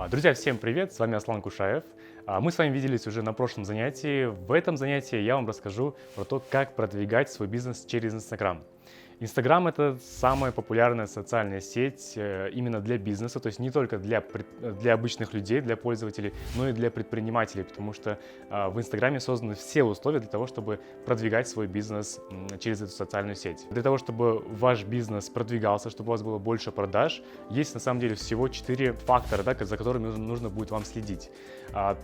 Друзья, всем привет! С вами Аслан Кушаев. Мы с вами виделись уже на прошлом занятии. В этом занятии я вам расскажу про то, как продвигать свой бизнес через Instagram. Инстаграм — это самая популярная социальная сеть именно для бизнеса, то есть не только для обычных людей, для пользователей, но и для предпринимателей, потому что в Инстаграме созданы все условия для того, чтобы продвигать свой бизнес через эту социальную сеть. Для того, чтобы ваш бизнес продвигался, чтобы у вас было больше продаж, есть на самом деле всего 4 фактора, за которыми нужно будет вам следить.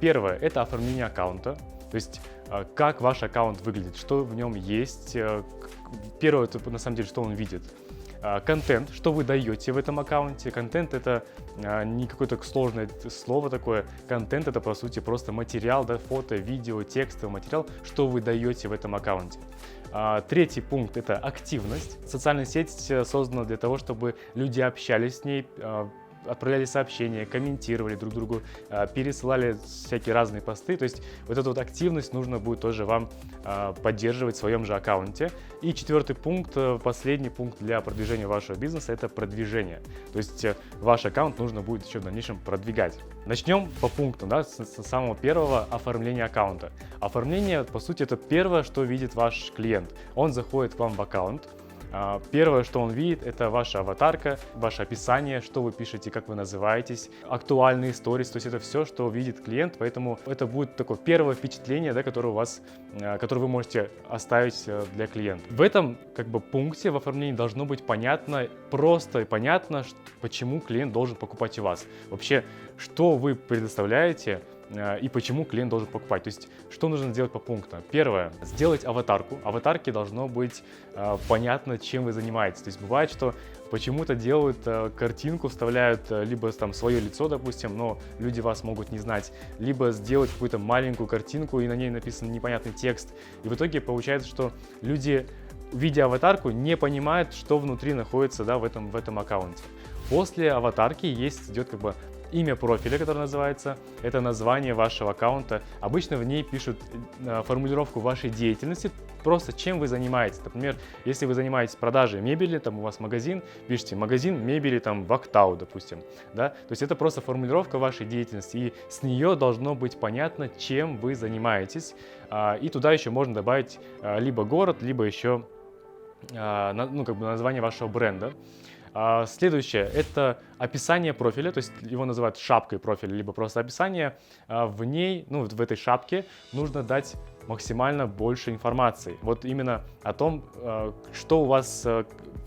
Первое — это оформление аккаунта. То есть, как ваш аккаунт выглядит, что в нем есть. Первое, это на самом деле, что он видит. Контент, что вы даете в этом аккаунте. Контент — это не какое-то сложное слово такое. Контент — это, по сути, просто материал, фото, видео, текстовый материал, что вы даете в этом аккаунте. Третий пункт — это активность. Социальная сеть создана для того, чтобы люди общались с ней, отправляли сообщения, комментировали друг другу, пересылали всякие разные посты. То есть вот эту вот активность нужно будет тоже вам поддерживать в своем же аккаунте. И четвертый пункт, последний пункт для продвижения вашего бизнеса — это продвижение. То есть ваш аккаунт нужно будет еще в дальнейшем продвигать. Начнем по пунктам, с самого первого — оформления аккаунта. Оформление, по сути, это первое, что видит ваш клиент. Он заходит к вам в аккаунт. Первое, что он видит, это ваша аватарка, ваше описание, что вы пишете, как вы называетесь, актуальные сторис, то есть это все, что видит клиент, поэтому это будет такое первое впечатление, которое вы можете оставить для клиента. В этом пункте в оформлении должно быть понятно, просто и понятно, почему клиент должен покупать у вас. Вообще, что вы предоставляете и почему клиент должен покупать. То есть, что нужно сделать по пунктам? Первое, сделать аватарку. Аватарке должно быть понятно, чем вы занимаетесь. То есть, бывает, что почему-то делают картинку, вставляют либо там свое лицо, допустим, но люди вас могут не знать, либо сделать какую-то маленькую картинку, и на ней написан непонятный текст. И в итоге получается, что люди, видя аватарку, не понимают, что внутри находится в этом аккаунте. После аватарки идет имя профиля, которое называется, это название вашего аккаунта. Обычно в ней пишут формулировку вашей деятельности, просто чем вы занимаетесь. Например, если вы занимаетесь продажей мебели, у вас магазин, пишите магазин мебели в Актау, допустим. То есть это просто формулировка вашей деятельности, и с нее должно быть понятно, чем вы занимаетесь. И туда еще можно добавить либо город, либо еще название вашего бренда. Следующее — это описание профиля, то есть его называют шапкой профиля, либо просто описание. В ней, в этой шапке нужно дать максимально больше информации. Вот именно о том, что у вас,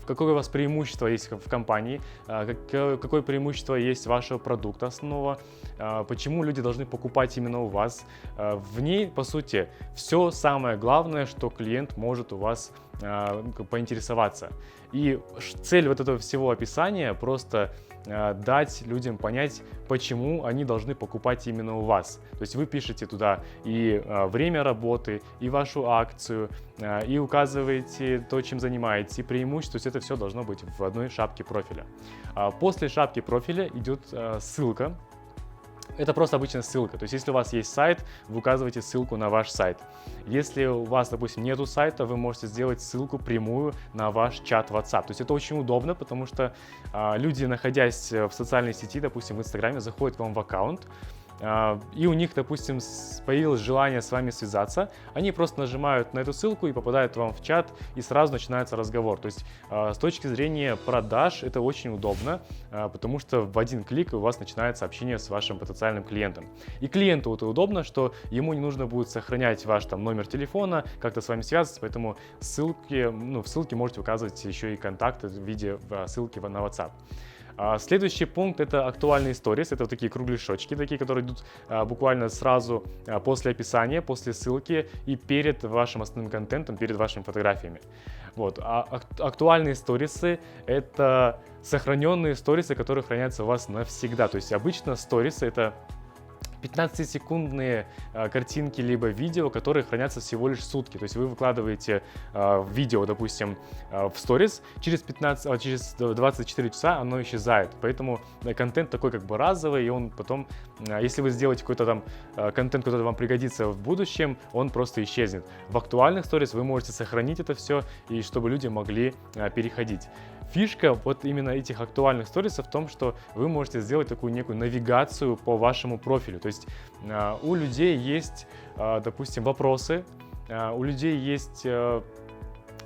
какое у вас преимущество есть в компании, какое преимущество есть вашего продукта основного, почему люди должны покупать именно у вас. В ней, по сути, все самое главное, что клиент может у вас поинтересоваться. И цель вот этого всего описания — просто дать людям понять, почему они должны покупать именно у вас. То есть вы пишете туда и время работы, и вашу акцию, и указываете то, чем занимаетесь, и преимущество. То есть это все должно быть в одной шапке профиля. После шапки профиля идет ссылка. Это просто обычная ссылка. То есть если у вас есть сайт, вы указываете ссылку на ваш сайт. Если у вас, допустим, нету сайта, вы можете сделать ссылку прямую на ваш чат WhatsApp. То есть это очень удобно, потому что люди, находясь в социальной сети, допустим, в Инстаграме, заходят к вам в аккаунт, и у них, допустим, появилось желание с вами связаться, они просто нажимают на эту ссылку и попадают вам в чат, и сразу начинается разговор. То есть с точки зрения продаж это очень удобно, потому что в один клик у вас начинается общение с вашим потенциальным клиентом. И клиенту это удобно, что ему не нужно будет сохранять ваш номер телефона, как-то с вами связываться, поэтому в ссылке можете указывать еще и контакты в виде ссылки на WhatsApp. Следующий пункт — это актуальные сторис. Это вот такие кругляшочки, которые идут буквально сразу после описания, после ссылки и перед вашим основным контентом, перед вашими фотографиями. Актуальные сторисы — это сохраненные сторисы, которые хранятся у вас навсегда. То есть обычно сторисы — это 15-секундные картинки либо видео, которые хранятся всего лишь сутки. То есть вы выкладываете видео, допустим, в сторис, через 24 часа оно исчезает. Поэтому контент такой разовый, и он потом, если вы сделаете какой-то контент, который вам пригодится в будущем, он просто исчезнет. В актуальных сторис вы можете сохранить это все, и чтобы люди могли переходить. Фишка вот именно этих актуальных сторисов в том, что вы можете сделать такую некую навигацию по вашему профилю. То есть у людей есть, допустим, вопросы, у людей есть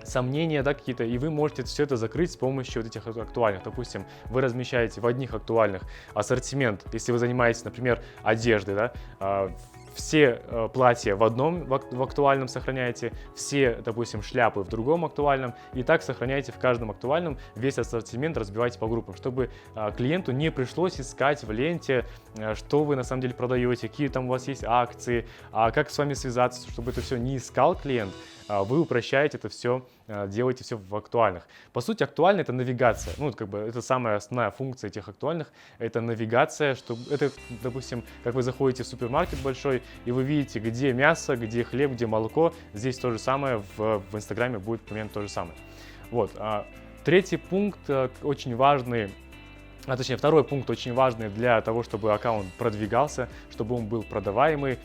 сомнения, да, какие-то, и вы можете все это закрыть с помощью вот этих актуальных. Допустим, вы размещаете в одних актуальных ассортимент, если вы занимаетесь, например, одеждой, да, все платья в актуальном сохраняете, все, допустим, шляпы в другом актуальном, и так сохраняете в каждом актуальном весь ассортимент, разбивайте по группам, чтобы клиенту не пришлось искать в ленте, что вы на самом деле продаете, какие там у вас есть акции, как с вами связаться, чтобы это все не искал клиент. Вы упрощаете это все, делаете все в актуальных. По сути, актуально — это навигация. Ну, как бы это самая основная функция этих актуальных, это навигация, что это, допустим, как вы заходите в супермаркет большой, и вы видите, где мясо, где хлеб, где молоко. Здесь то же самое, в Инстаграме будет примерно то же самое. Вот. Третий пункт очень важный. Точнее, второй пункт очень важный для того, чтобы аккаунт продвигался, чтобы он был продаваемый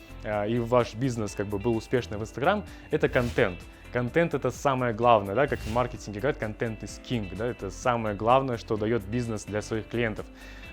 и ваш бизнес как бы был успешный в Instagram, это контент. Контент — это самое главное, да, как в маркетинге говорят, контент is king, да, это самое главное, что дает бизнес для своих клиентов.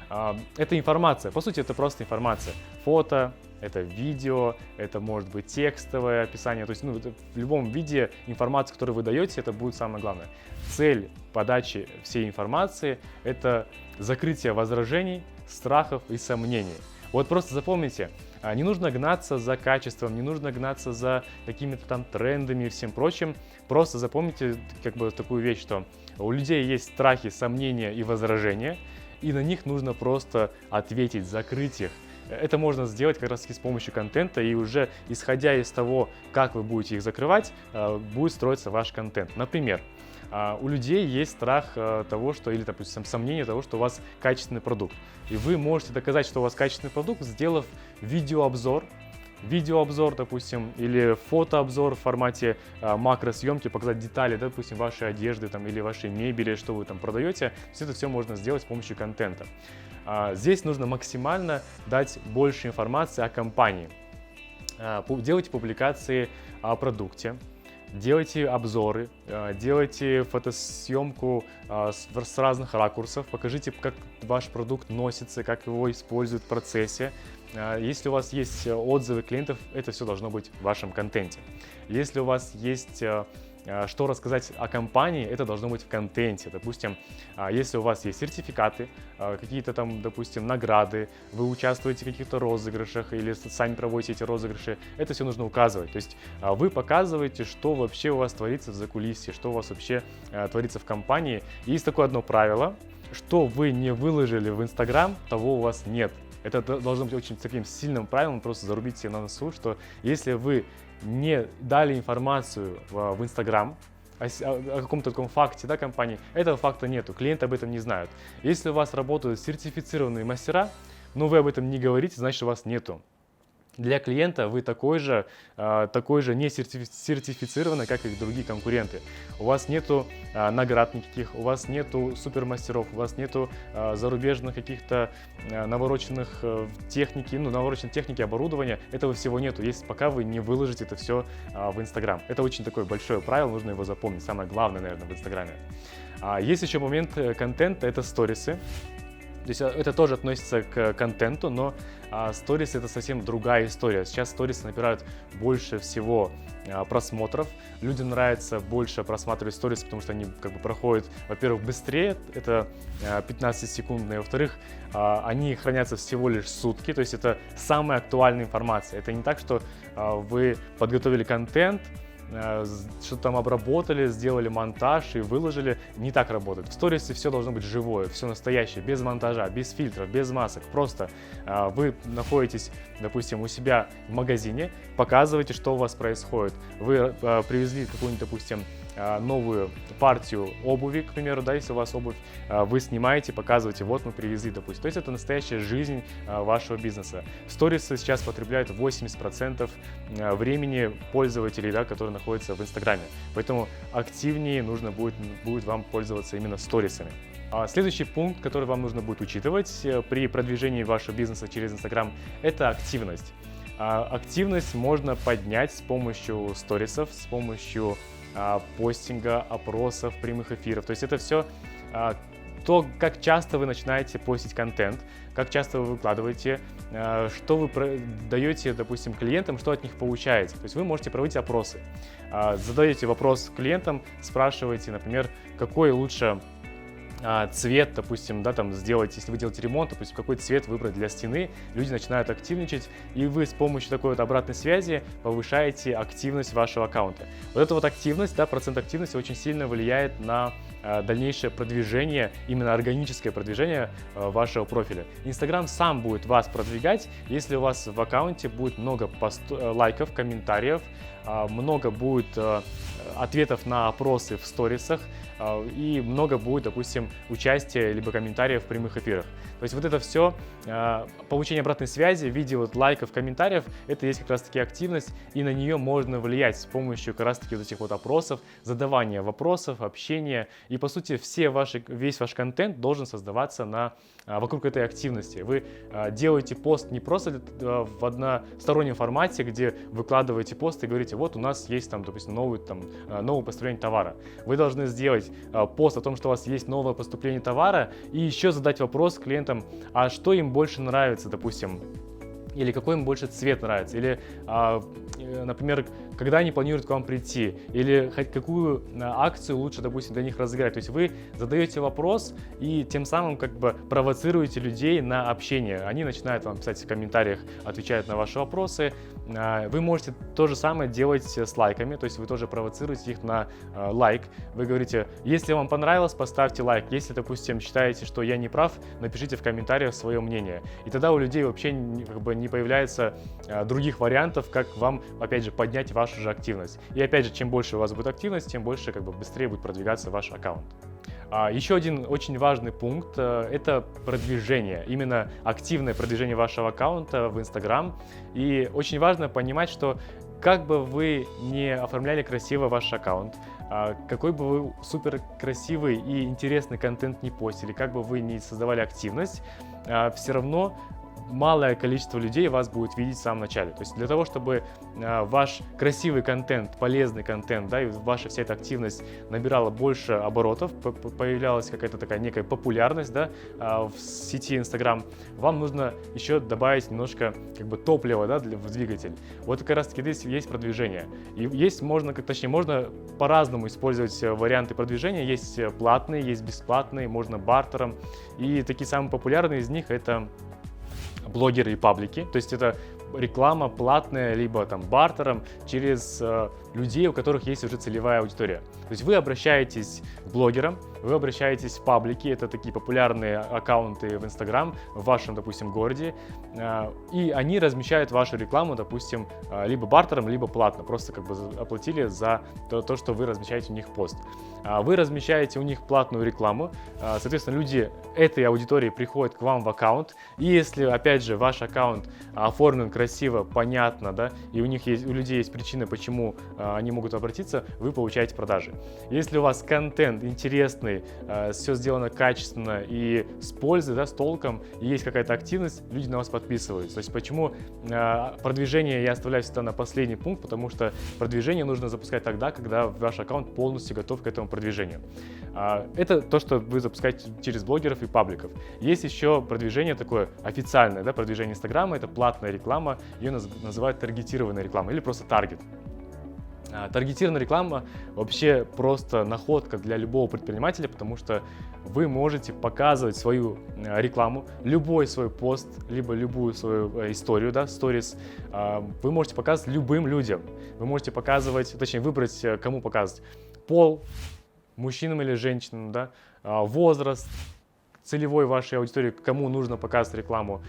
Это информация, по сути, это просто информация. Фото, это видео, это может быть текстовое описание, то есть в любом виде информации, которую вы даете, это будет самое главное. Цель подачи всей информации — это закрытие возражений, страхов и сомнений. Вот просто запомните, не нужно гнаться за качеством, не нужно гнаться за какими-то там трендами и всем прочим. Просто запомните как бы такую вещь, что у людей есть страхи, сомнения и возражения, и на них нужно просто ответить, закрыть их. Это можно сделать как раз таки с помощью контента, и уже исходя из того, как вы будете их закрывать, будет строиться ваш контент. Например, у людей есть страх того, что, или, допустим, сомнение того, что у вас качественный продукт. И вы можете доказать, что у вас качественный продукт, сделав видеообзор, допустим, или фотообзор в формате макросъемки, показать детали, допустим, вашей одежды там, или вашей мебели, что вы там продаете. Все это все можно сделать с помощью контента. Здесь нужно максимально дать больше информации о компании. Делайте публикации о продукте, делайте обзоры, делайте фотосъемку с разных ракурсов, покажите, как ваш продукт носится, как его используют в процессе. Если у вас есть отзывы клиентов, это все должно быть в вашем контенте. Если у вас есть что рассказать о компании, это должно быть в контенте. Допустим, если у вас есть сертификаты, какие-то там, допустим, награды, вы участвуете в каких-то розыгрышах или сами проводите эти розыгрыши, это все нужно указывать. То есть вы показываете, что вообще у вас творится в закулисье, что у вас вообще творится в компании. Есть такое одно правило: что вы не выложили в Instagram, того у вас нет. Это должно быть очень таким сильным правилом, просто зарубить себе на носу, что если вы не дали информацию в Instagram о каком-то таком факте, да, компании, этого факта нету, клиенты об этом не знают. Если у вас работают сертифицированные мастера, но вы об этом не говорите, значит, у вас нету. Для клиента вы такой же не сертифицированный, как и другие конкуренты. У вас нету наград никаких, у вас нету супермастеров, у вас нету зарубежных каких-то навороченных техники, оборудования. Этого всего нету, если пока вы не выложите это все в Instagram. Это очень такое большое правило, нужно его запомнить. Самое главное, наверное, в Инстаграме. Есть еще момент контента, это сторисы. То есть это тоже относится к контенту, но сторис — это совсем другая история. Сейчас сторисы набирают больше всего просмотров. Людям нравится больше просматривать сторис, потому что они как бы проходят, во-первых, быстрее, это 15-секундные, во-вторых, они хранятся всего лишь сутки, то есть это самая актуальная информация. Это не так, что вы подготовили контент, что-то там обработали, сделали монтаж и выложили. Не так работает. В сторисе все должно быть живое, все настоящее, без монтажа, без фильтров, без масок. Просто вы находитесь, допустим, у себя в магазине, показываете, что у вас происходит. Вы привезли какую-нибудь, допустим, новую партию обуви, к примеру, да, если у вас обувь, вы снимаете, показываете, вот мы привезли, допустим. То есть это настоящая жизнь вашего бизнеса. Сторисы сейчас потребляют 80% времени пользователей, да, которые находятся в Инстаграме. Поэтому активнее нужно будет вам пользоваться именно сторисами. Следующий пункт, который вам нужно будет учитывать при продвижении вашего бизнеса через Инстаграм, это активность. Активность можно поднять с помощью сторисов, с помощью постинга, опросов, прямых эфиров. То есть это все то, как часто вы начинаете постить контент, как часто вы выкладываете, что вы даете, допустим, клиентам, что от них получаете. То есть вы можете проводить опросы. Задаете вопрос клиентам, спрашиваете, например, какой лучше цвет, допустим, да, там сделать, если вы делаете ремонт, допустим, какой цвет выбрать для стены, люди начинают активничать, и вы с помощью такой вот обратной связи повышаете активность вашего аккаунта. Вот эта вот активность, да, процент активности очень сильно влияет на дальнейшее продвижение, именно органическое продвижение вашего профиля. Инстаграм сам будет вас продвигать, если у вас в аккаунте будет много лайков, комментариев, много будет ответов на опросы в сторисах, и много будет, допустим, участия либо комментариев в прямых эфирах. То есть вот это все, получение обратной связи в виде вот лайков, комментариев, это есть как раз-таки активность, и на нее можно влиять с помощью как раз-таки вот этих вот опросов, задавания вопросов, общения. И по сути весь ваш контент должен создаваться вокруг этой активности. Вы делаете пост не просто в одностороннем формате, где выкладываете пост и говорите, вот у нас есть там, допустим, новое поступление товара. Вы должны сделать пост о том, что у вас есть новое поступление товара, и еще задать вопрос клиентам, а что им больше нравится, допустим, или какой им больше цвет нравится, или, например, когда они планируют к вам прийти, или какую акцию лучше, допустим, для них разыграть. То есть вы задаете вопрос и тем самым как бы провоцируете людей на общение. Они начинают вам писать в комментариях, отвечают на ваши вопросы. Вы можете то же самое делать с лайками, то есть вы тоже провоцируете их на лайк. Вы говорите, если вам понравилось, поставьте лайк. Если, допустим, считаете, что я не прав, напишите в комментариях свое мнение. И тогда у людей вообще как бы не появляется других вариантов, как вам, опять же, поднять вашу же активность. И опять же, чем больше у вас будет активность, тем больше как бы быстрее будет продвигаться ваш аккаунт. Еще один очень важный пункт – это продвижение, именно активное продвижение вашего аккаунта в Instagram. И очень важно понимать, что как бы вы не оформляли красиво ваш аккаунт, какой бы вы супер красивый и интересный контент не постили, как бы вы не создавали активность, все равно малое количество людей вас будет видеть в самом начале. То есть для того, чтобы ваш красивый контент, полезный контент, да, и ваша вся эта активность набирала больше оборотов, появлялась какая-то такая некая популярность, да, в сети Instagram, вам нужно еще добавить немножко как бы топлива, да, в двигатель. Вот как раз таки здесь есть продвижение. И можно по-разному использовать варианты продвижения. Есть платные, есть бесплатные, можно бартером. И такие самые популярные из них — это блогеры и паблики, то есть это реклама платная, либо там бартером через людей, у которых есть уже целевая аудитория. То есть вы обращаетесь к блогерам, вы обращаетесь в паблики, это такие популярные аккаунты в Instagram в вашем, допустим, городе, и они размещают вашу рекламу, допустим, либо бартером, либо платно, просто как бы оплатили за то, что вы размещаете у них пост. Вы размещаете у них платную рекламу, соответственно, люди этой аудитории приходят к вам в аккаунт, и если, опять же, ваш аккаунт оформлен красиво, понятно, да, и у людей есть причина, почему они могут обратиться, вы получаете продажи. Если у вас контент интересный, все сделано качественно и с пользой, да, с толком, и есть какая-то активность, люди на вас подписываются. То есть почему продвижение я оставляю всегда на последний пункт, потому что продвижение нужно запускать тогда, когда ваш аккаунт полностью готов к этому продвижению. Это то, что вы запускаете через блогеров и пабликов. Есть еще продвижение такое официальное, да, продвижение Инстаграма, это платная реклама, ее называют таргетированная реклама или просто таргет. Таргетированная реклама вообще просто находка для любого предпринимателя, потому что вы можете показывать свою рекламу, любой свой пост, либо любую свою историю, да, сторис, вы можете показывать любым людям. Вы можете показывать, точнее выбрать, кому показывать. Пол, мужчинам или женщинам, да, возраст, целевой вашей аудитории, кому нужно показывать рекламу,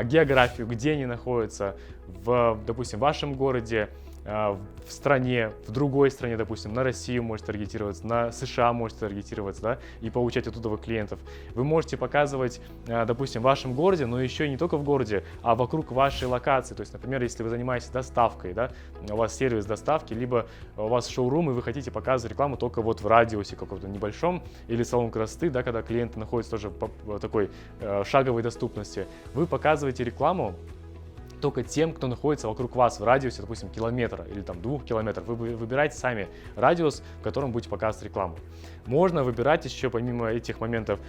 географию, где они находятся, допустим, в вашем городе, в стране, в другой стране, допустим, на Россию можете таргетироваться, на США можете таргетироваться, да, и получать оттуда клиентов. Вы можете показывать, допустим, в вашем городе, но еще и не только в городе, а вокруг вашей локации. То есть, например, если вы занимаетесь доставкой, да, у вас сервис доставки, либо у вас шоурум, и вы хотите показывать рекламу только вот в радиусе каком-то небольшом, или салон красоты, да, когда клиенты находятся тоже в такой шаговой доступности, вы показываете рекламу только тем, кто находится вокруг вас в радиусе, допустим, километра или там 2 километров. Вы выбираете сами радиус, в котором будете показывать рекламу. Можно выбирать еще, помимо этих моментов,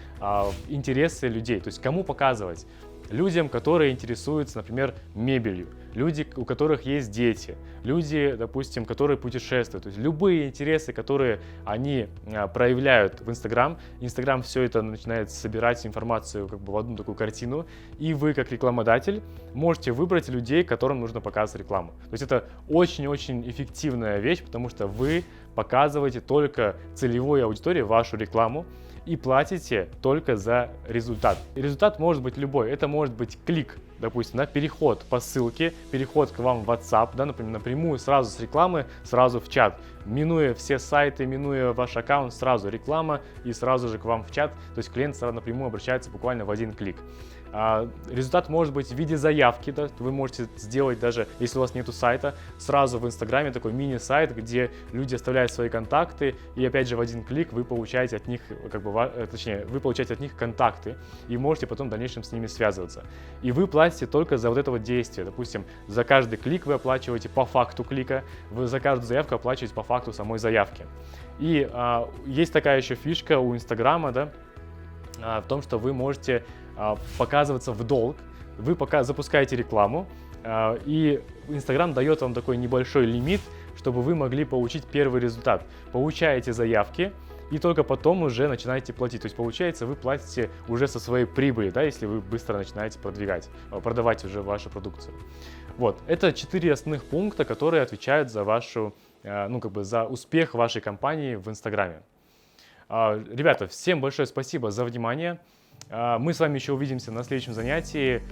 интересы людей, то есть кому показывать. Людям, которые интересуются, например, мебелью, люди, у которых есть дети, люди, допустим, которые путешествуют. То есть любые интересы, которые они проявляют в Инстаграм. Инстаграм все это начинает собирать информацию как бы в одну такую картину, и вы, как рекламодатель, можете выбрать людей, которым нужно показывать рекламу. То есть это очень-очень эффективная вещь, потому что вы показываете только целевой аудитории вашу рекламу, и платите только за результат. И результат может быть любой. Это может быть клик, допустим, да, переход по ссылке, переход к вам в WhatsApp, да, например, напрямую сразу с рекламы, сразу в чат. Минуя все сайты, минуя ваш аккаунт, сразу реклама и сразу же к вам в чат. То есть клиент сразу напрямую обращается буквально в один клик. Результат может быть в виде заявки, да? Вы можете сделать даже, если у вас нету сайта, сразу в Инстаграме такой мини-сайт, где люди оставляют свои контакты, и опять же в один клик вы получаете от них, вы получаете от них контакты, и можете потом в дальнейшем с ними связываться. И вы платите только за вот это вот действие. Допустим, за каждый клик вы оплачиваете по факту клика, вы за каждую заявку оплачиваете по факту самой заявки. И есть такая еще фишка у Инстаграма, да, в том, что вы можете показываться в долг. Вы пока запускаете рекламу, и Инстаграм дает вам такой небольшой лимит, чтобы вы могли получить первый результат. Получаете заявки, и только потом уже начинаете платить. То есть получается, вы платите уже со своей прибыли, да, если вы быстро начинаете продавать уже вашу продукцию. Вот, это 4 основных пункта, которые отвечают за вашу, за успех вашей компании в Инстаграме. Ребята, всем большое спасибо за внимание. Мы с вами еще увидимся на следующем занятии.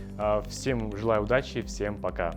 Всем желаю удачи, всем пока.